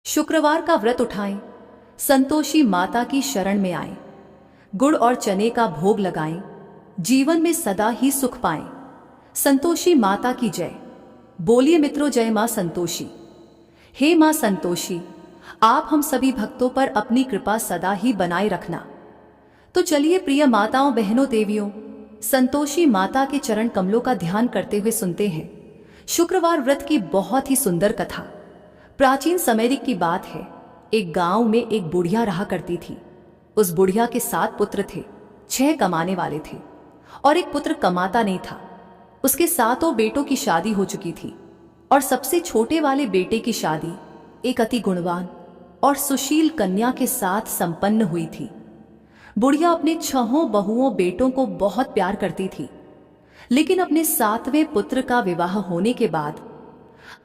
शुक्रवार का व्रत उठाएं, संतोषी माता की शरण में आएं, गुड़ और चने का भोग लगाएं, जीवन में सदा ही सुख पाएं। संतोषी माता की जय। बोलिए मित्रों, जय मां संतोषी। हे मां संतोषी, आप हम सभी भक्तों पर अपनी कृपा सदा ही बनाए रखना। तो चलिए प्रिय माताओं, बहनों, देवियों, संतोषी माता के चरण कमलों का ध्यान करते हुए सुनते हैं शुक्रवार व्रत की बहुत ही सुंदर कथा। प्राचीन समय की बात है। एक गांव में एक बुढ़िया रहा करती थी। उस बुढ़िया के 7 पुत्र थे। 6 कमाने वाले थे और एक पुत्र कमाता नहीं था। उसके 7 बेटों की शादी हो चुकी थी और सबसे छोटे वाले बेटे की शादी एक अति गुणवान और सुशील कन्या के साथ संपन्न हुई थी। बुढ़िया अपने 6 बहुओं बेटों को बहुत प्यार करती थी, लेकिन अपने 7वें पुत्र का विवाह होने के बाद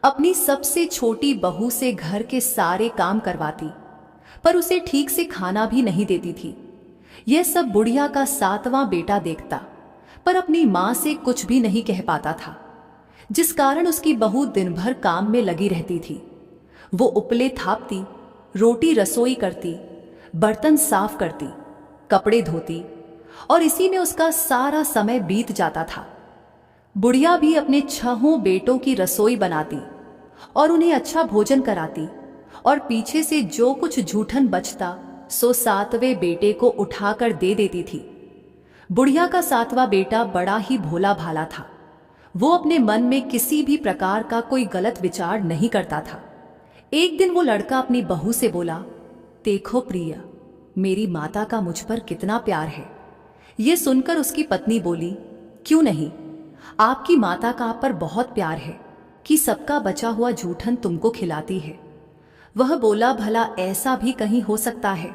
अपनी सबसे छोटी बहू से घर के सारे काम करवाती, पर उसे ठीक से खाना भी नहीं देती थी। यह सब बुढ़िया का 7वां बेटा देखता, पर अपनी मां से कुछ भी नहीं कह पाता था, जिस कारण उसकी बहू दिन भर काम में लगी रहती थी। वो उपले थापती, रोटी रसोई करती, बर्तन साफ करती, कपड़े धोती और इसी में उसका सारा समय बीत जाता था। बुढ़िया भी अपने 6 बेटों की रसोई बनाती और उन्हें अच्छा भोजन कराती, और पीछे से जो कुछ जूठन बचता सो 7वें बेटे को उठाकर दे देती थी। बुढ़िया का 7वां बेटा बड़ा ही भोला भाला था। वो अपने मन में किसी भी प्रकार का कोई गलत विचार नहीं करता था। एक दिन वो लड़का अपनी बहू से बोला, देखो प्रिया, मेरी माता का मुझ पर कितना प्यार है। ये सुनकर उसकी पत्नी बोली, क्यों नहीं, आपकी माता का आप पर बहुत प्यार है कि सबका बचा हुआ जूठन तुमको खिलाती है। वह बोला, भला ऐसा भी कहीं हो सकता है?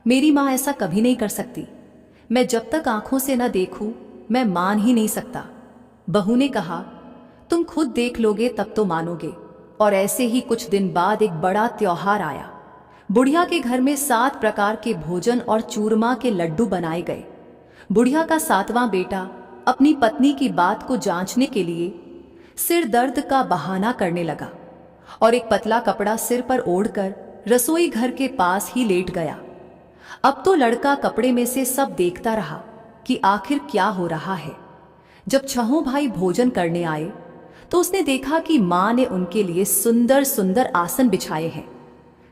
मेरी माँ ऐसा कभी नहीं कर सकती। मैं जब तक आंखों से न देखूं, मैं मान ही नहीं सकता। बहू ने कहा, तुम खुद देख लोगे तब तो मानोगे। और ऐसे ही कुछ दिन बाद एक बड़ा त्योहार आया। बुढ़िया के घर में 7 प्रकार के भोजन और चूरमा के लड्डू बनाए गए। बुढ़िया का 7वां बेटा अपनी पत्नी की बात को जांचने के लिए सिर दर्द का बहाना करने लगा और एक पतला कपड़ा सिर पर ओढ़कर रसोई घर के पास ही लेट गया। अब तो लड़का कपड़े में से सब देखता रहा कि आखिर क्या हो रहा है। जब 6 भाई भोजन करने आए तो उसने देखा कि मां ने उनके लिए सुंदर सुंदर आसन बिछाए हैं,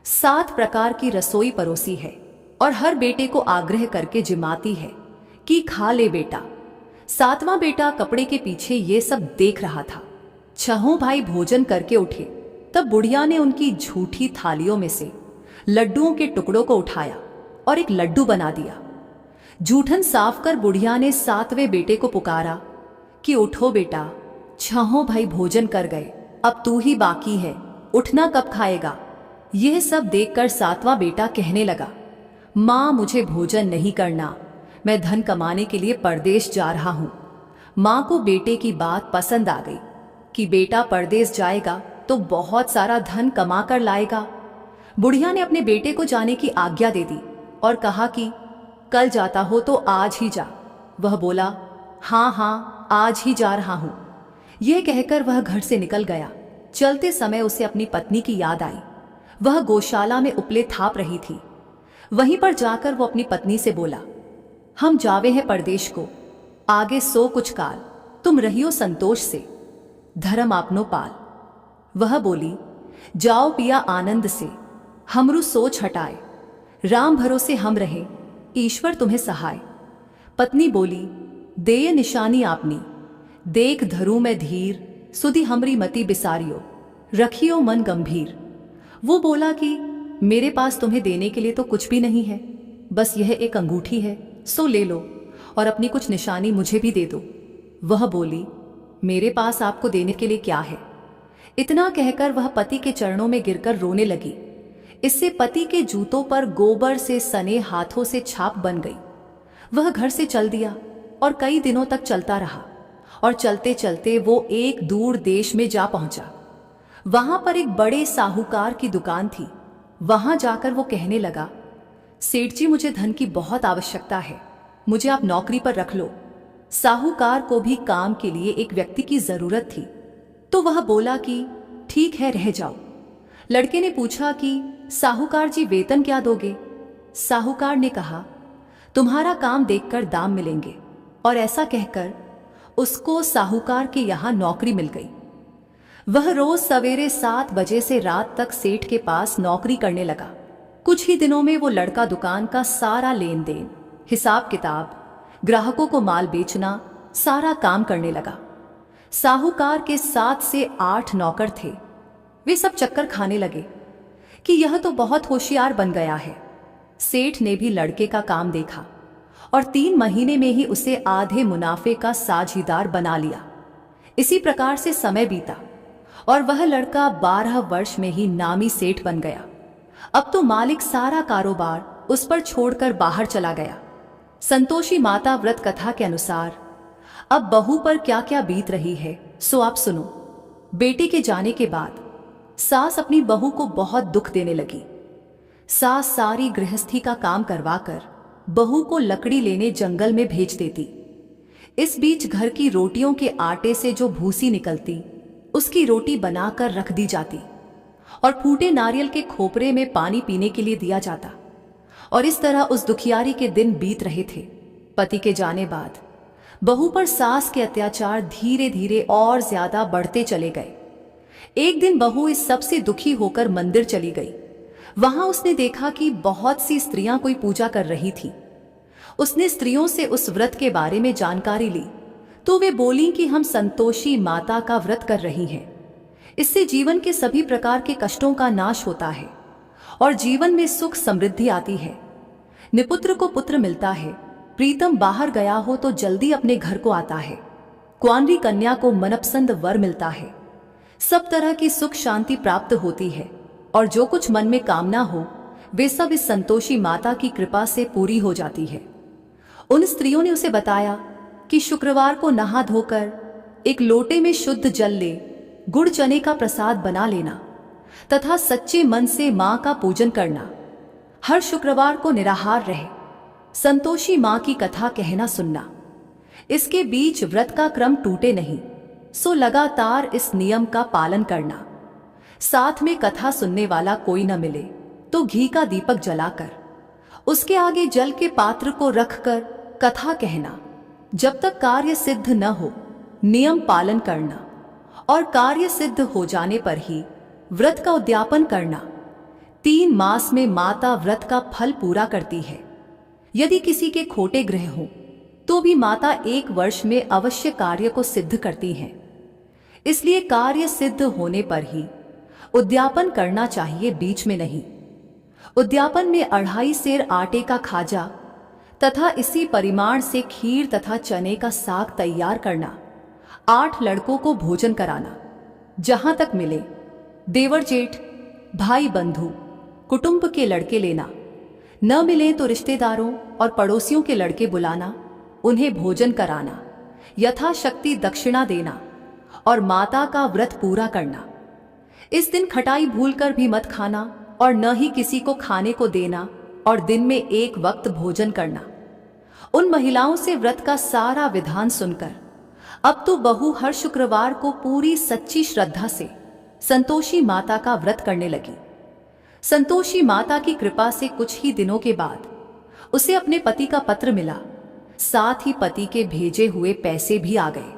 7 प्रकार की रसोई परोसी है और हर बेटे को आग्रह करके जिमाती है कि खा ले बेटा। 7वां बेटा कपड़े के पीछे ये सब देख रहा था। 6 भाई भोजन करके उठे तब बुढ़िया ने उनकी झूठी थालियों में से लड्डुओं के टुकड़ों को उठाया और एक लड्डू बना दिया। जूठन साफ कर बुढ़िया ने 7वें बेटे को पुकारा कि उठो बेटा, 6 भाई भोजन कर गए, अब तू ही बाकी है, उठना कब खाएगा? यह सब देखकर 7वां बेटा कहने लगा, मां मुझे भोजन नहीं करना, मैं धन कमाने के लिए परदेश जा रहा हूं। मां को बेटे की बात पसंद आ गई कि बेटा परदेश जाएगा तो बहुत सारा धन कमा कर लाएगा। बुढ़िया ने अपने बेटे को जाने की आज्ञा दे दी और कहा कि कल जाता हो तो आज ही जा। वह बोला, हाँ हाँ, आज ही जा रहा हूं। यह कहकर वह घर से निकल गया। चलते समय उसे अपनी पत्नी की याद आई। वह गौशाला में उपले थाप रही थी। वहीं पर जाकर वो अपनी पत्नी से बोला, हम जावे हैं परदेश को, आगे सो कुछ काल, तुम रहियो संतोष से, धर्म आपनो पाल। वह बोली, जाओ पिया आनंद से, हमरु सोच हटाए, राम भरोसे हम रहे, ईश्वर तुम्हें सहाय। पत्नी बोली, देय निशानी आपनी, देख धरू मैं धीर, सुधि हमरी मति बिसारियो, रखियो मन गंभीर। वो बोला कि मेरे पास तुम्हें देने के लिए तो कुछ भी नहीं है, बस यह एक अंगूठी है, सो ले लो और अपनी कुछ निशानी मुझे भी दे दो। वह बोली, मेरे पास आपको देने के लिए क्या है? इतना कहकर वह पति के चरणों में गिरकर रोने लगी। इससे पति के जूतों पर गोबर से सने हाथों से छाप बन गई। वह घर से चल दिया और कई दिनों तक चलता रहा और चलते चलते वो एक दूर देश में जा पहुंचा। वहां पर एक बड़े साहूकार की दुकान थी। वहां जाकर वो कहने लगा, सेठ जी, मुझे धन की बहुत आवश्यकता है, मुझे आप नौकरी पर रख लो। साहूकार को भी काम के लिए एक व्यक्ति की जरूरत थी, तो वह बोला कि ठीक है, रह जाओ। लड़के ने पूछा कि साहूकार जी वेतन क्या दोगे? साहूकार ने कहा, तुम्हारा काम देखकर दाम मिलेंगे। और ऐसा कहकर उसको साहूकार के यहाँ नौकरी मिल गई। वह रोज सवेरे 7 बजे से रात तक सेठ के पास नौकरी करने लगा। कुछ ही दिनों में वो लड़का दुकान का सारा लेन देन, हिसाब किताब, ग्राहकों को माल बेचना, सारा काम करने लगा। साहूकार के 7 से 8 नौकर थे। वे सब चक्कर खाने लगे कि यह तो बहुत होशियार बन गया है। सेठ ने भी लड़के का काम देखा और 3 महीने में ही उसे आधे मुनाफे का साझीदार बना लिया। इसी प्रकार से समय बीता और वह लड़का 12 वर्ष में ही नामी सेठ बन गया। अब तो मालिक सारा कारोबार उस पर छोड़कर बाहर चला गया। संतोषी माता व्रत कथा के अनुसार अब बहू पर क्या क्या बीत रही है सो आप सुनो। बेटे के जाने के बाद सास अपनी बहू को बहुत दुख देने लगी। सास सारी गृहस्थी का काम करवाकर बहू को लकड़ी लेने जंगल में भेज देती। इस बीच घर की रोटियों के आटे से जो भूसी निकलती उसकी रोटी बनाकर रख दी जाती और फूटे नारियल के खोपरे में पानी पीने के लिए दिया जाता। और इस तरह उस दुखियारी के दिन बीत रहे थे। पति के जाने बाद बहू पर सास के अत्याचार धीरे धीरे और ज्यादा बढ़ते चले गए। एक दिन बहू इस सब से दुखी होकर मंदिर चली गई। वहां उसने देखा कि बहुत सी स्त्रियां कोई पूजा कर रही थी। उसने स्त्रियों से उस व्रत के बारे में जानकारी ली तो वे बोली कि हम संतोषी माता का व्रत कर रही हैं। इससे जीवन के सभी प्रकार के कष्टों का नाश होता है और जीवन में सुख समृद्धि आती है। निपुत्र को पुत्र मिलता है, प्रीतम बाहर गया हो तो जल्दी अपने घर को आता है, कुंवारी कन्या को मनपसंद वर मिलता है, सब तरह की सुख शांति प्राप्त होती है और जो कुछ मन में कामना हो वे सब इस संतोषी माता की कृपा से पूरी हो जाती है। उन स्त्रियों ने उसे बताया कि शुक्रवार को नहा धोकर एक लोटे में शुद्ध जल ले, गुड़ चने का प्रसाद बना लेना तथा सच्चे मन से मां का पूजन करना। हर शुक्रवार को निराहार रहे, संतोषी मां की कथा कहना सुनना। इसके बीच व्रत का क्रम टूटे नहीं, सो लगातार इस नियम का पालन करना। साथ में कथा सुनने वाला कोई न मिले तो घी का दीपक जलाकर उसके आगे जल के पात्र को रखकर कथा कहना। जब तक कार्य सिद्ध न हो नियम पालन करना और कार्य सिद्ध हो जाने पर ही व्रत का उद्यापन करना। 3 मास में माता व्रत का फल पूरा करती है। यदि किसी के खोटे ग्रह हो तो भी माता 1 वर्ष में अवश्य कार्य को सिद्ध करती हैं। इसलिए कार्य सिद्ध होने पर ही उद्यापन करना चाहिए, बीच में नहीं। उद्यापन में 2.5 सेर आटे का खाजा तथा इसी परिमाण से खीर तथा चने का साग तैयार करना। 8 लड़कों को भोजन कराना। जहां तक मिले देवर जेठ, भाई बंधु, कुटुंब के लड़के लेना। न मिले तो रिश्तेदारों और पड़ोसियों के लड़के बुलाना, उन्हें भोजन कराना, यथाशक्ति दक्षिणा देना और माता का व्रत पूरा करना। इस दिन खटाई भूलकर भी मत खाना और न ही किसी को खाने को देना और दिन में 1 वक्त भोजन करना। उन महिलाओं से व्रत का सारा विधान सुनकर अब तो बहू हर शुक्रवार को पूरी सच्ची श्रद्धा से संतोषी माता का व्रत करने लगी। संतोषी माता की कृपा से कुछ ही दिनों के बाद उसे अपने पति का पत्र मिला, साथ ही पति के भेजे हुए पैसे भी आ गए।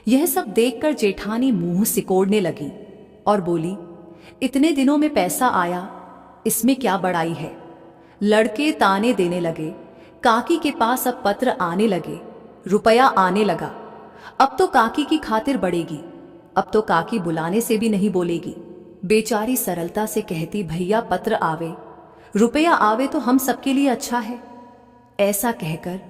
यह सब देखकर जेठानी मुंह सिकोड़ने लगी और बोली, इतने दिनों में पैसा आया, इसमें क्या बड़ाई है। लड़के ताने देने लगे। काकी के पास अब पत्र आने लगे, रुपया आने लगा। अब तो काकी की खातिर बढ़ेगी। अब तो काकी बुलाने से भी नहीं बोलेगी। बेचारी सरलता से कहती, भैया पत्र आवे, रुपया आवे तो हम सबके लिए अच्छा है। ऐसा कहकर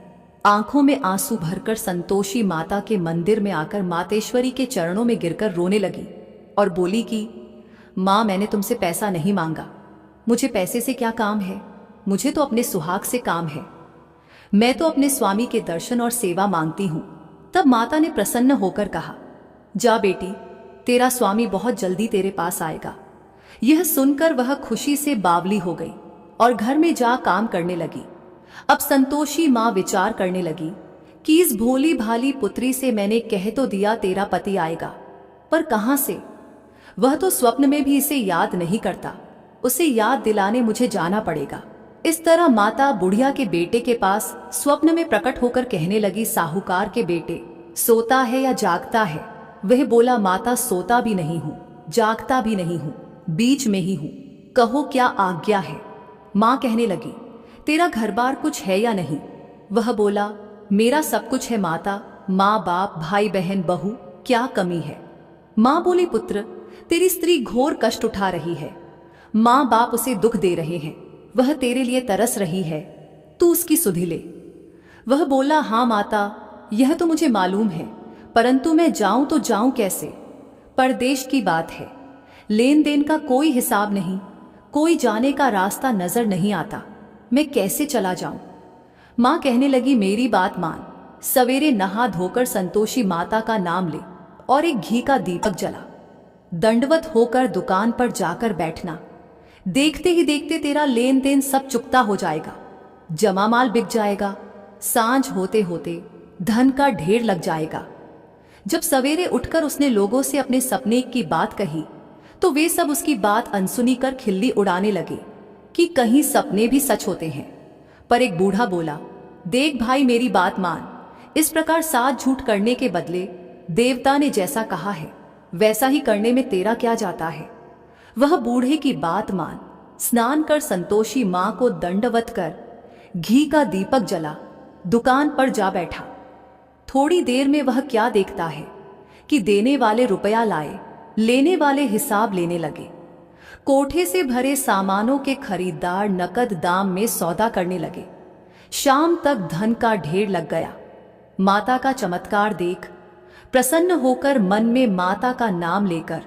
आंखों में आंसू भरकर संतोषी माता के मंदिर में आकर मातेश्वरी के चरणों में गिरकर रोने लगी और बोली कि माँ, मैंने तुमसे पैसा नहीं मांगा, मुझे पैसे से क्या काम है, मुझे तो अपने सुहाग से काम है। मैं तो अपने स्वामी के दर्शन और सेवा मांगती हूं। तब माता ने प्रसन्न होकर कहा, जा बेटी, तेरा स्वामी बहुत जल्दी तेरे पास आएगा। यह सुनकर वह खुशी से बावली हो गई और घर में जा काम करने लगी। अब संतोषी माँ विचार करने लगी कि इस भोली भाली पुत्री से मैंने कह तो दिया तेरा पति आएगा, पर कहां से। वह तो स्वप्न में भी इसे याद नहीं करता। उसे याद दिलाने मुझे जाना पड़ेगा। इस तरह माता बुढ़िया के बेटे के पास स्वप्न में प्रकट होकर कहने लगी, साहूकार के बेटे, सोता है या जागता है? वह बोला, माता सोता भी नहीं हूं, जागता भी नहीं हूं, बीच में ही हूं, कहो क्या आज्ञा है। माँ कहने लगी, तेरा घर बार कुछ है या नहीं? वह बोला, मेरा सब कुछ है माता, माँ बाप भाई बहन बहू, क्या कमी है? माँ बोली, पुत्र, तेरी स्त्री घोर कष्ट उठा रही है, माँ बाप उसे दुख दे रहे हैं, वह तेरे लिए तरस रही है, तू उसकी सुधि ले। वह बोला, हाँ माता, यह तो मुझे मालूम है, परंतु मैं जाऊं तो जाऊं कैसे? परदेश की बात है, लेन देन का कोई हिसाब नहीं, कोई जाने का रास्ता नजर नहीं आता, मैं कैसे चला जाऊं? माँ कहने लगी, मेरी बात मान, सवेरे नहा धोकर संतोषी माता का नाम ले और एक घी का दीपक जला, दंडवत होकर दुकान पर जाकर बैठना। देखते ही देखते तेरा लेन देन सब चुकता हो जाएगा, जमा माल बिक जाएगा, सांझ होते होते धन का ढेर लग जाएगा। जब सवेरे उठकर उसने लोगों से अपने सपने की बात कही तो वे सब उसकी बात अनसुनी कर खिल्ली उड़ाने लगे कि कहीं सपने भी सच होते हैं। पर एक बूढ़ा बोला, देख भाई, मेरी बात मान, इस प्रकार साथ झूठ करने के बदले देवता ने जैसा कहा है वैसा ही करने में तेरा क्या जाता है? वह बूढ़े की बात मान, स्नान कर संतोषी मां को दंडवत कर घी का दीपक जला दुकान पर जा बैठा। थोड़ी देर में वह क्या देखता है कि देने वाले रुपया लाए, लेने वाले हिसाब लेने लगे। कोठे से भरे सामानों के खरीदार नकद दाम में सौदा करने लगे। शाम तक धन का ढेर लग गया। माता का चमत्कार देख प्रसन्न होकर मन में माता का नाम लेकर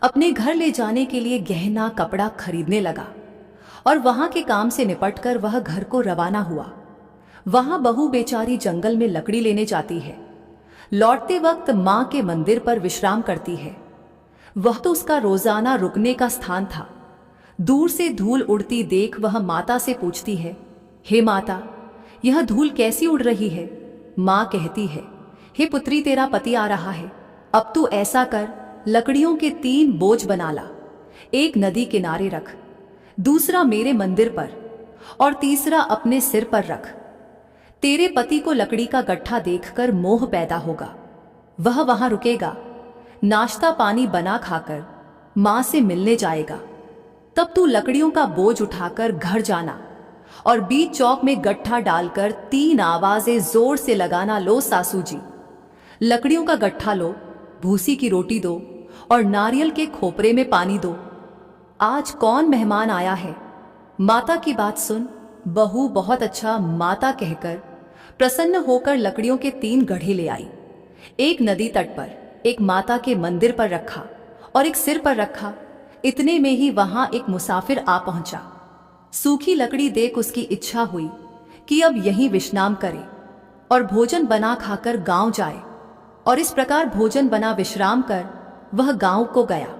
अपने घर ले जाने के लिए गहना कपड़ा खरीदने लगा और वहां के काम से निपटकर वह घर को रवाना हुआ। वहां बहू बेचारी जंगल में लकड़ी लेने जाती है। लौटते वक्त मां के मंदिर पर विश्राम करती है। वह तो उसका रोजाना रुकने का स्थान था। दूर से धूल उड़ती देख वह माता से पूछती है, हे माता, यह धूल कैसी उड़ रही है? मां कहती है, हे पुत्री, तेरा पति आ रहा है, अब तू ऐसा कर, लकड़ियों के 3 बोझ बना ला, एक नदी किनारे रख, दूसरा मेरे मंदिर पर और तीसरा अपने सिर पर रख। तेरे पति को लकड़ी का गट्ठा देखकर मोह पैदा होगा, वह वहां रुकेगा, नाश्ता पानी बना खाकर मां से मिलने जाएगा। तब तू लकड़ियों का बोझ उठाकर घर जाना और बीच चौक में गट्ठा डालकर 3 आवाजें जोर से लगाना, लो सासू जी, लकड़ियों का गट्ठा लो, भूसी की रोटी दो और नारियल के खोपरे में पानी दो। आज कौन मेहमान आया है? माता की बात सुन। बहू बहुत अच्छा माता कहकर प्रसन्न होकर लकड़ियों के 3 गढ़े ले आई। एक नदी तट पर, एक माता के मंदिर पर रखा और एक सिर पर रखा। इतने में ही वहां एक मुसाफिर आ पहुंचा। सूखी लकड़ी देख उसकी इच्छा हुई कि अब यहीं विश्राम करे और भोजन बना खाकर गांव जाए। और इस प्रकार भोजन बना विश्राम कर वह गांव को गया।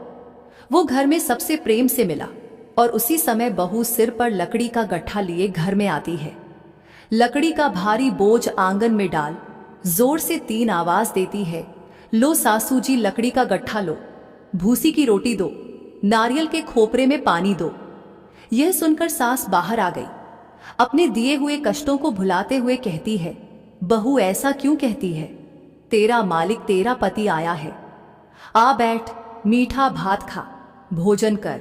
वो घर में सबसे प्रेम से मिला और उसी समय बहू सिर पर लकड़ी का गट्ठा लिए घर में आती है। लकड़ी का भारी बोझ आंगन में डाल जोर से 3 आवाज देती है, लो सासू जी, लकड़ी का गट्ठा लो, भूसी की रोटी दो, नारियल के खोपरे में पानी दो। यह सुनकर सास बाहर आ गई। अपने दिए हुए कष्टों को भुलाते हुए कहती है, बहू ऐसा क्यों कहती है? तेरा मालिक, तेरा पति आया है, आ बैठ, मीठा भात खा, भोजन कर,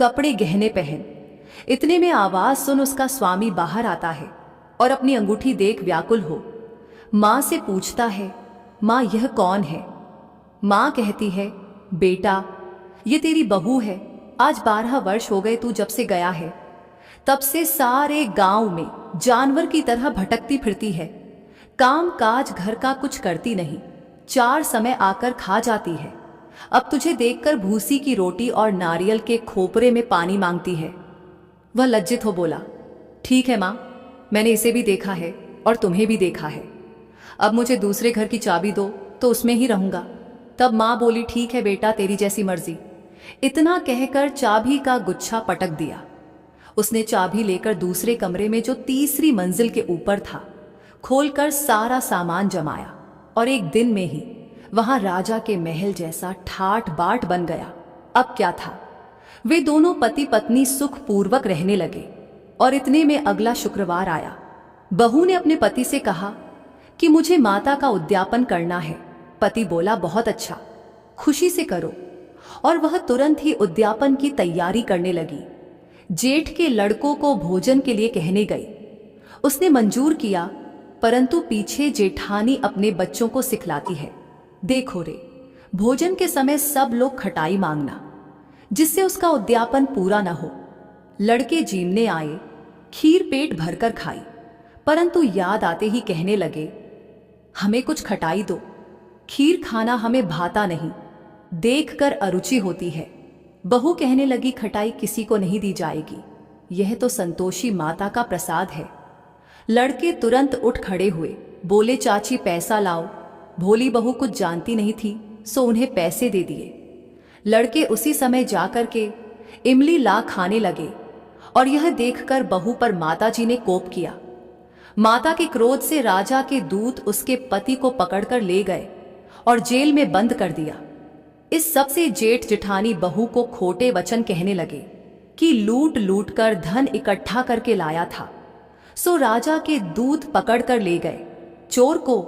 कपड़े गहने पहन। इतने में आवाज सुन उसका स्वामी बाहर आता है और अपनी अंगूठी देख व्याकुल हो मां से पूछता है, मां यह कौन है? मां कहती है, बेटा ये तेरी बहू है, आज 12 वर्ष हो गए तू जब से गया है, तब से सारे गांव में जानवर की तरह भटकती फिरती है, काम काज घर का कुछ करती नहीं, 4 समय आकर खा जाती है। अब तुझे देखकर भूसी की रोटी और नारियल के खोपरे में पानी मांगती है। वह लज्जित हो बोला, ठीक है मां, मैंने इसे भी देखा है और तुम्हें भी देखा है, अब मुझे दूसरे घर की चाबी दो तो उसमें ही रहूंगा। तब मां बोली, ठीक है बेटा, तेरी जैसी मर्जी। इतना कहकर चाबी का गुच्छा पटक दिया। उसने चाबी लेकर दूसरे कमरे में जो तीसरी मंजिल के ऊपर था खोलकर सारा सामान जमाया और एक दिन में ही वहां राजा के महल जैसा ठाठ बाट बन गया। अब क्या था, वे दोनों पति पत्नी सुखपूर्वक रहने लगे। और इतने में अगला शुक्रवार आया। बहू ने अपने पति से कहा कि मुझे माता का उद्यापन करना है। पति बोला, बहुत अच्छा, खुशी से करो। और वह तुरंत ही उद्यापन की तैयारी करने लगी। जेठ के लड़कों को भोजन के लिए कहने गई। उसने मंजूर किया, परंतु पीछे जेठानी अपने बच्चों को सिखलाती है, देखो रे, भोजन के समय सब लोग खटाई मांगना, जिससे उसका उद्यापन पूरा न हो। लड़के जीमने आए, खीर पेट भरकर खाई, परंतु याद आते ही कहने लगे, हमें कुछ खटाई दो, खीर खाना हमें भाता नहीं, देखकर अरुचि होती है। बहू कहने लगी, खटाई किसी को नहीं दी जाएगी, यह तो संतोषी माता का प्रसाद है। लड़के तुरंत उठ खड़े हुए, बोले, चाची पैसा लाओ। भोली बहू कुछ जानती नहीं थी, सो उन्हें पैसे दे दिए। लड़के उसी समय जाकर के इमली ला खाने लगे। और यह देखकर बहू पर माताजी ने कोप किया। माता के क्रोध से राजा के दूत उसके पति को पकड़कर ले गए और जेल में बंद कर दिया। इस सब से जेठ जेठानी बहू को खोटे वचन कहने लगे कि लूट लूट कर धन इकट्ठा करके लाया था। सो राजा के दूत पकड़कर ले गए चोर को।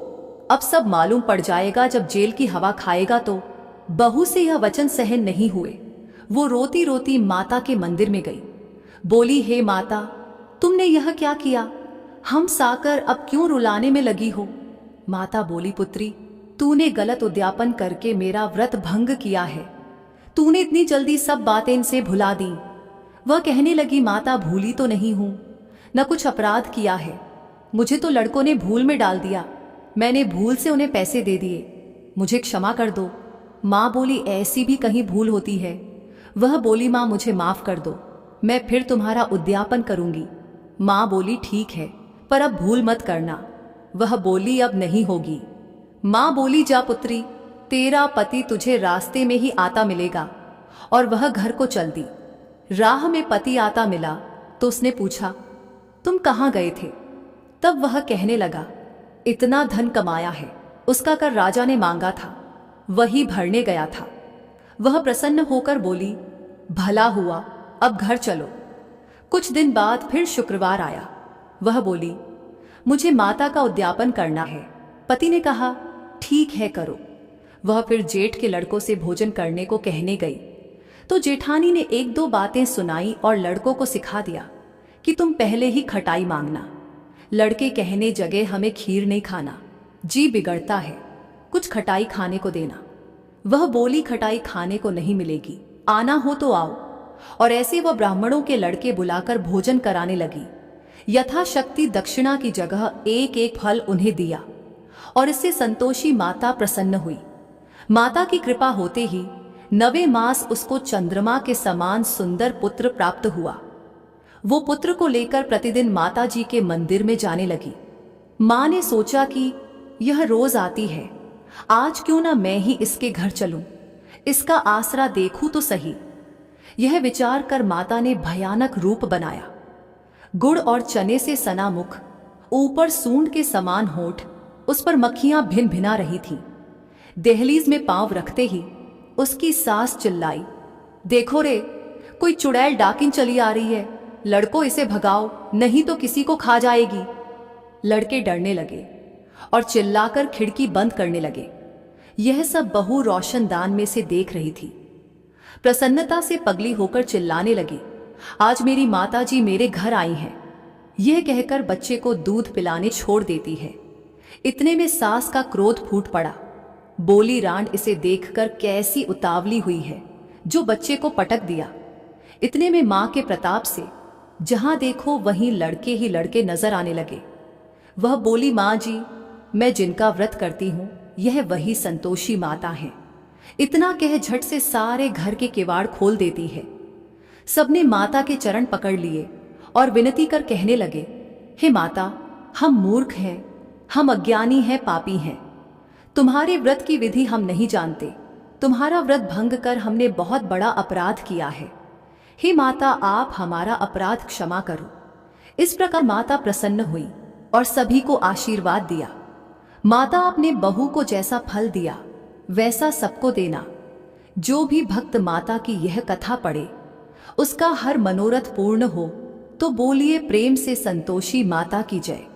अब सब मालूम पड़ जाएगा जब जेल की हवा खाएगा। तो बहू से यह वचन सहन नहीं हुए। वो रोती रोती माता के मंदिर में गई। बोली, हे माता, तुमने यह क्या किया? हम साकर अब क्यों रुलाने में लगी हो? माता बोली, पुत्री, तूने गलत उद्यापन करके मेरा व्रत भंग किया है। तूने इतनी जल्दी सब बातें इनसे भुला दी। वह कहने लगी, माता, भूली तो नहीं हूं, न कुछ अपराध किया है। मुझे तो लड़कों ने भूल में डाल दिया। मैंने भूल से उन्हें पैसे दे दिए, मुझे क्षमा कर दो। माँ बोली, ऐसी भी कहीं भूल होती है? वह बोली, माँ, मुझे माफ कर दो, मैं फिर तुम्हारा उद्यापन करूंगी। माँ बोली, ठीक है, पर अब भूल मत करना। वह बोली, अब नहीं होगी। माँ बोली, जा पुत्री, तेरा पति तुझे रास्ते में ही आता मिलेगा। और वह घर को चल दी। राह में पति आता मिला तो उसने पूछा, तुम कहाँ गए थे? तब वह कहने लगा, इतना धन कमाया है, उसका कर राजा ने मांगा था, वही भरने गया था। वह प्रसन्न होकर बोली, भला हुआ, अब घर चलो। कुछ दिन बाद फिर शुक्रवार आया। वह बोली, मुझे माता का उद्यापन करना है। पति ने कहा, ठीक है, करो। वह फिर जेठ के लड़कों से भोजन करने को कहने गई तो जेठानी ने एक दो बातें सुनाई और लड़कों को सिखा दिया कि तुम पहले ही खटाई मांगना। लड़के कहने जगह, हमें खीर नहीं खाना, जी बिगड़ता है, कुछ खटाई खाने को देना। वह बोली, खटाई खाने को नहीं मिलेगी, आना हो तो आओ। और ऐसे वह ब्राह्मणों के लड़के बुलाकर भोजन कराने लगी। यथाशक्ति दक्षिणा की जगह एक एक फल उन्हें दिया और इससे संतोषी माता प्रसन्न हुई। माता की कृपा होते ही 9वें मास उसको चंद्रमा के समान सुंदर पुत्र प्राप्त हुआ। वो पुत्र को लेकर प्रतिदिन माता जी के मंदिर में जाने लगी। माँ ने सोचा कि यह रोज आती है, आज क्यों ना मैं ही इसके घर चलूं, इसका आसरा देखूं तो सही। यह विचार कर माता ने भयानक रूप बनाया। गुड़ और चने से सना मुख, ऊपर सूंड के समान होठ, उस पर मक्खियां भिन भिना रही थीं। दहलीज में पांव रखते ही उसकी सास चिल्लाई, देखो रे, कोई चुड़ैल डाकिन चली आ रही है, लड़कों इसे भगाओ, नहीं तो किसी को खा जाएगी। लड़के डरने लगे और चिल्लाकर खिड़की बंद करने लगे। यह सब बहू रोशनदान में से देख रही थी। प्रसन्नता से पगली होकर चिल्लाने लगी, आज मेरी माताजी मेरे घर आई हैं। यह कहकर बच्चे को दूध पिलाने छोड़ देती है। इतने में सास का क्रोध फूट पड़ा। बोली, रांड इसे देखकर कैसी उतावली हुई है जो बच्चे को पटक दिया। इतने में मां के प्रताप से जहां देखो वहीं लड़के ही लड़के नजर आने लगे। वह बोली, मां जी, मैं जिनका व्रत करती हूं यह वही संतोषी माता है। इतना कह झट से सारे घर के किवाड़ खोल देती है। सबने माता के चरण पकड़ लिए और विनती कर कहने लगे, हे माता, हम मूर्ख हैं, हम अज्ञानी हैं, पापी हैं। तुम्हारे व्रत की विधि हम नहीं जानते। तुम्हारा व्रत भंग कर हमने बहुत बड़ा अपराध किया है। हे माता, आप हमारा अपराध क्षमा करो। इस प्रकार माता प्रसन्न हुई और सभी को आशीर्वाद दिया। माता अपने बहू को जैसा फल दिया वैसा सबको देना। जो भी भक्त माता की यह कथा पढ़े उसका हर मनोरथ पूर्ण हो। तो बोलिए प्रेम से संतोषी माता की जय।